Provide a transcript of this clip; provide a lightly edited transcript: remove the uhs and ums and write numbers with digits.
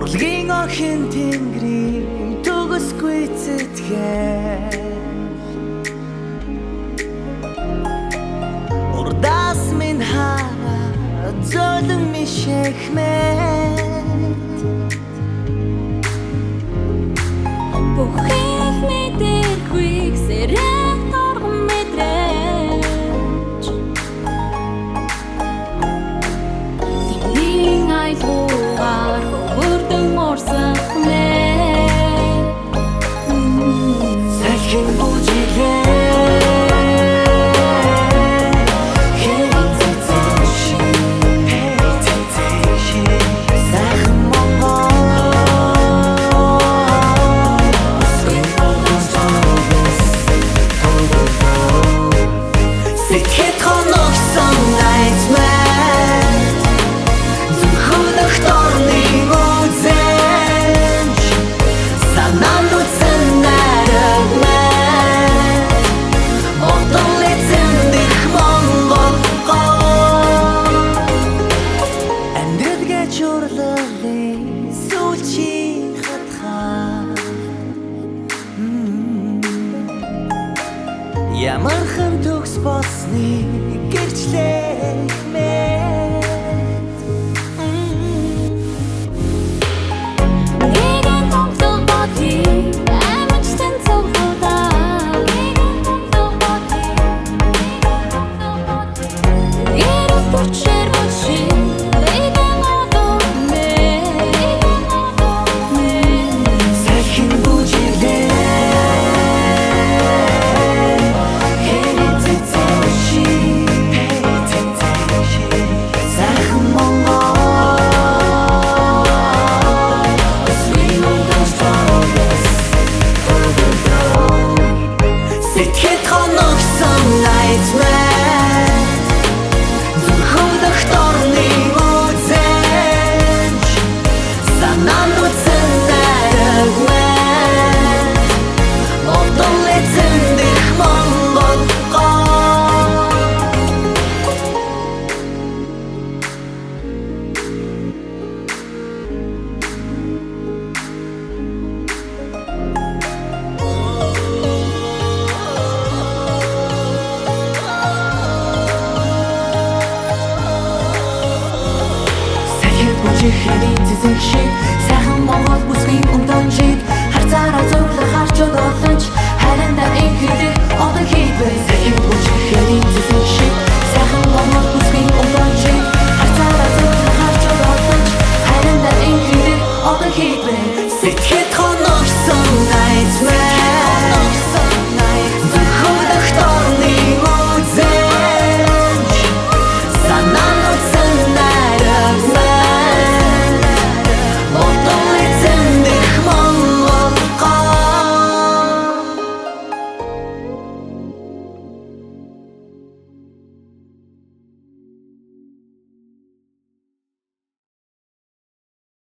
Урлагийн охин тэнгэрийн төгсгүй цэтгэл урдаас минь хараа зөөлөн мишэхмэт бүхэн мэдэрхүйг сэрэн торгон мэдрэж синий айлгуугаар хөвөрдөн морсах мэ салхин бүжиглээ Ямархан төгс болсныг гэрчлэх мэт нэгэн томсол бодхий амжилтан цогцолдоо нэгэн томсол бодхий яруу төрчөр болши нэгэн одоо мэ салхин бүжиглээ Чихэний цэцэг шиг сайхан Монгол бүсгийн өмдөн шиг харцаараа зурлах харчуд олонч харин да их хэрэг одоо хийдвэ